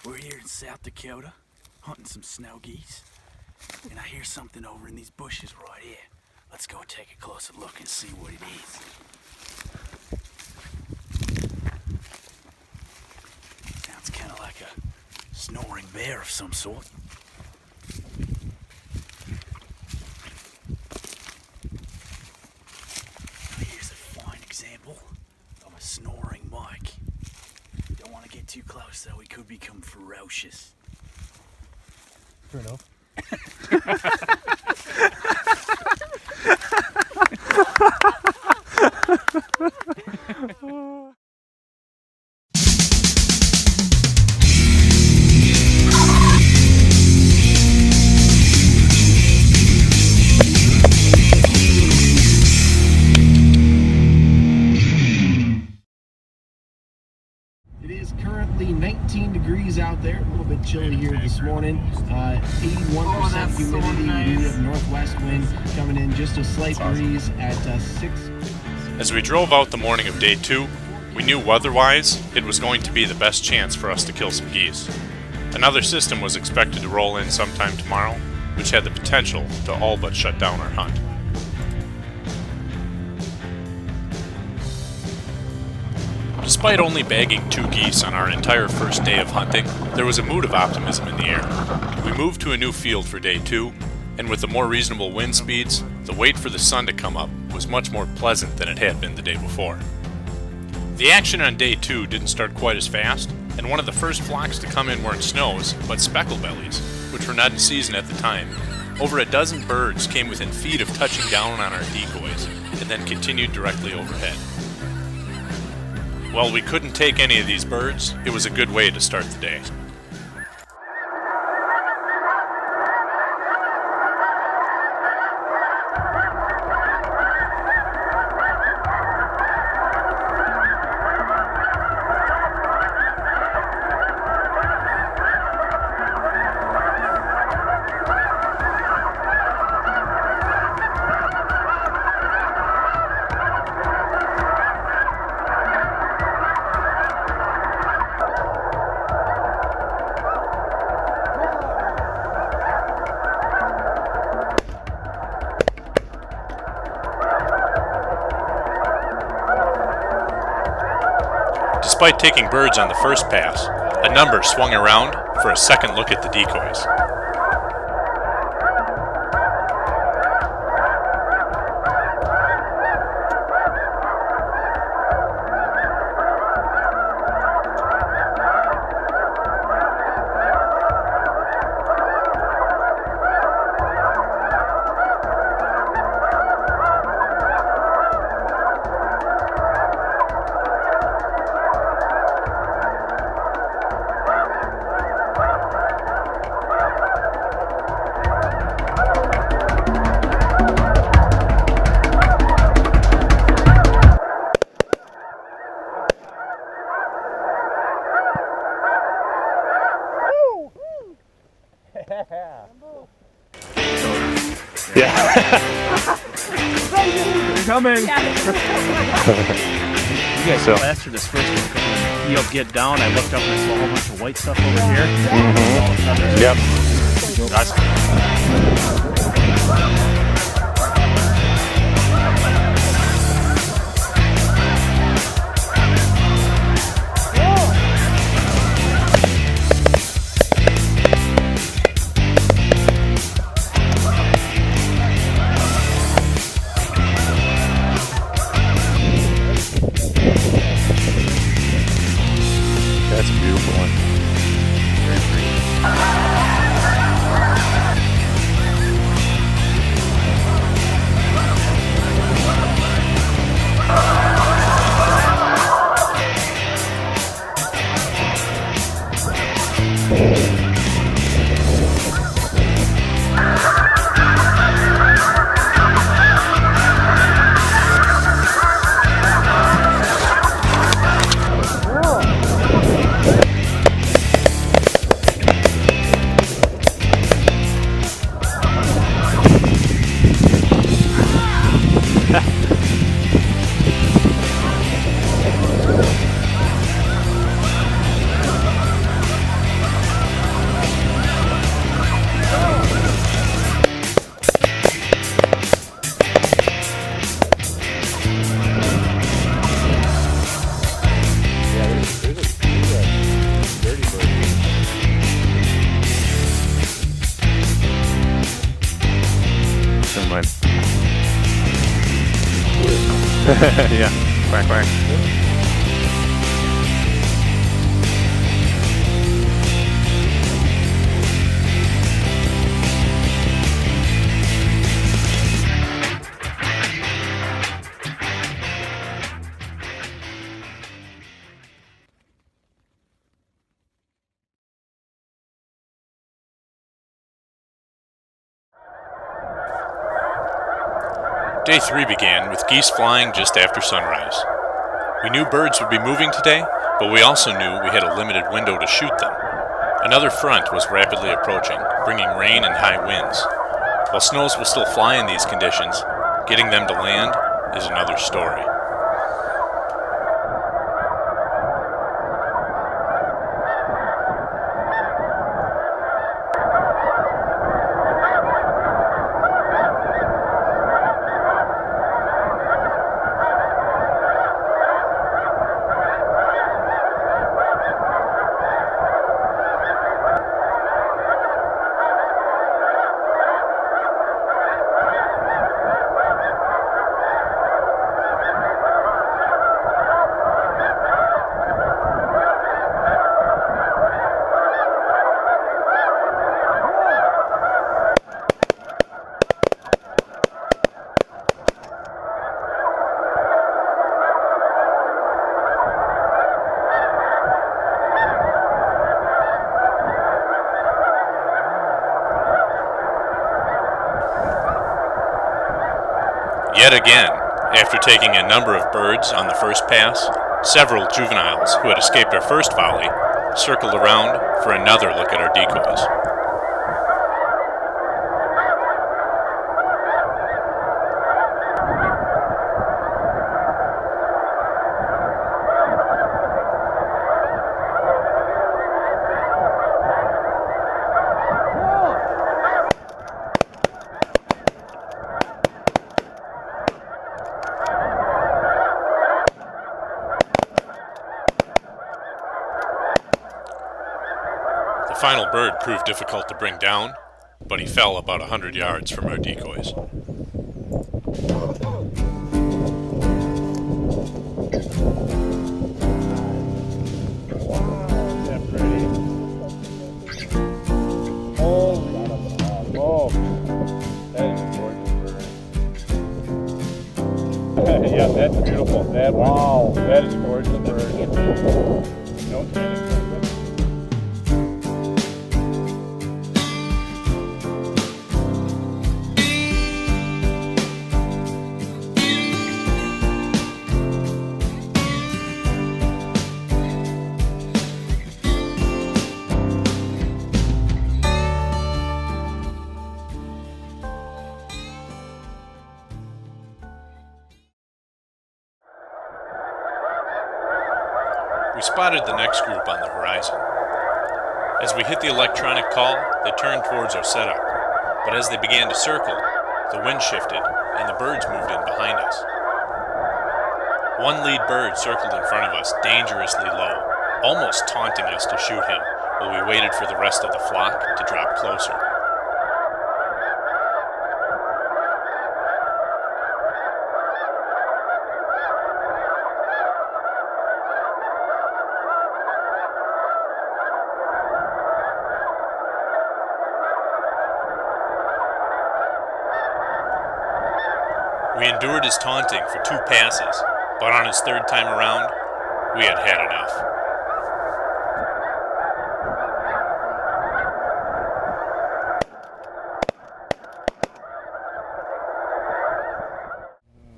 We're here in South Dakota, hunting some snow geese, and I hear something over in these bushes right here. Let's go take a closer look and see what it is. Sounds kind of like a snoring bear of some sort. Here's a fine example of a snoring Mike. Don't want to get too close though, he could become ferocious. Fair enough. It is currently 19 degrees out there, a little bit chilly here this morning. 81% humidity, wind of northwest wind coming in, just a slight breeze at 6. As we drove out the morning of day 2, we knew weather-wise it was going to be the best chance for us to kill some geese. Another system was expected to roll in sometime tomorrow, which had the potential to all but shut down our hunt. Despite only bagging 2 geese on our entire first day of hunting, there was a mood of optimism in the air. We moved to a new field for day 2, and with the more reasonable wind speeds, the wait for the sun to come up was much more pleasant than it had been the day before. The action on day 2 didn't start quite as fast, and one of the first flocks to come in weren't snows, but specklebellies, which were not in season at the time. Over a dozen birds came within feet of touching down on our decoys, and then continued directly overhead. While we couldn't take any of these birds, it was a good way to start the day. Despite taking birds on the first pass, a number swung around for a second look at the decoys. Coming! You guys plastered this first one. You'll get down. I looked up and I saw a whole bunch of white stuff over here. Yep. That's a beautiful one. Very Yeah. Quack, quack. Day 3 began with geese flying just after sunrise. We knew birds would be moving today, but we also knew we had a limited window to shoot them. Another front was rapidly approaching, bringing rain and high winds. While snows will still fly in these conditions, getting them to land is another story. Yet again, after taking a number of birds on the first pass, several juveniles who had escaped our first volley circled around for another look at our decoys. The final bird proved difficult to bring down, but he fell about 100 yards from our decoys. Yeah, that's beautiful. Wow, that is a gorgeous bird. No kidding. We spotted the next group on the horizon. As we hit the electronic call, they turned towards our setup, but as they began to circle, the wind shifted and the birds moved in behind us. One lead bird circled in front of us dangerously low, almost taunting us to shoot him, while we waited for the rest of the flock to drop closer. We endured his taunting for 2 passes, but on his third time around, we had had enough.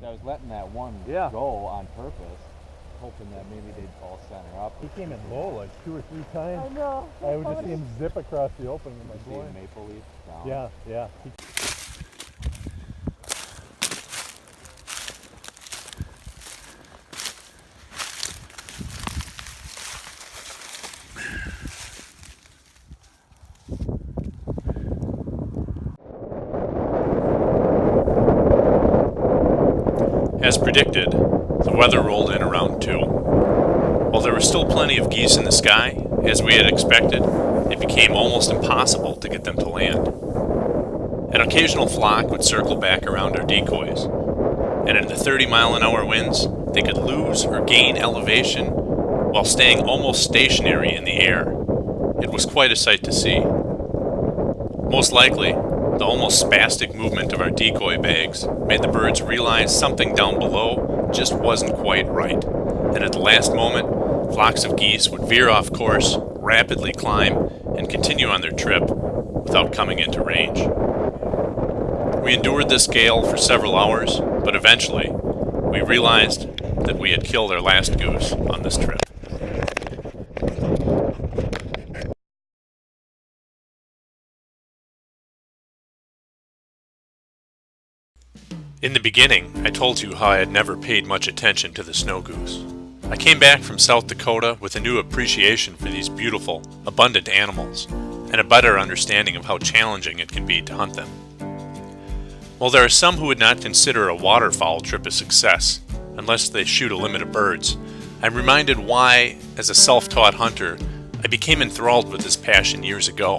I was letting that one go on purpose, hoping that maybe they'd all center up. He came in low like 2 or 3 times. I know. I would just see him zip across the opening in my See boy. a maple leaf down. Yeah, yeah. As predicted, the weather rolled in around 2. While there were still plenty of geese in the sky, as we had expected, it became almost impossible to get them to land. An occasional flock would circle back around our decoys, and in the 30-mile-an-hour winds, they could lose or gain elevation while staying almost stationary in the air. It was quite a sight to see. Most likely, the almost spastic movement of our decoy bags made the birds realize something down below just wasn't quite right, and at the last moment, flocks of geese would veer off course, rapidly climb, and continue on their trip without coming into range. We endured this gale for several hours, but eventually, we realized that we had killed our last goose on this trip. In the beginning, I told you how I had never paid much attention to the snow goose. I came back from South Dakota with a new appreciation for these beautiful, abundant animals, and a better understanding of how challenging it can be to hunt them. While there are some who would not consider a waterfowl trip a success, unless they shoot a limit of birds, I'm reminded why, as a self-taught hunter, I became enthralled with this passion years ago.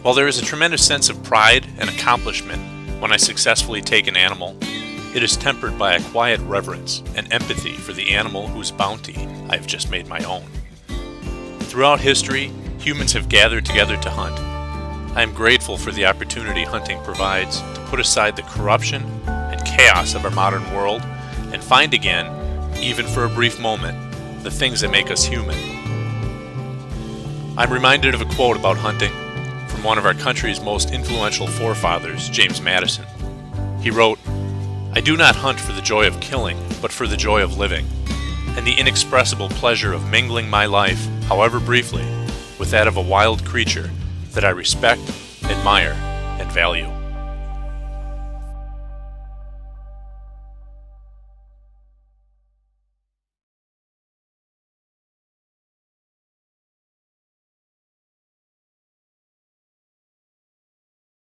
While there is a tremendous sense of pride and accomplishment when I successfully take an animal, it is tempered by a quiet reverence and empathy for the animal whose bounty I have just made my own. Throughout history, humans have gathered together to hunt. I am grateful for the opportunity hunting provides to put aside the corruption and chaos of our modern world and find again, even for a brief moment, the things that make us human. I'm reminded of a quote about hunting from one of our country's most influential forefathers, James Madison. He wrote, "I do not hunt for the joy of killing, but for the joy of living, and the inexpressible pleasure of mingling my life, however briefly, with that of a wild creature that I respect, admire, and value."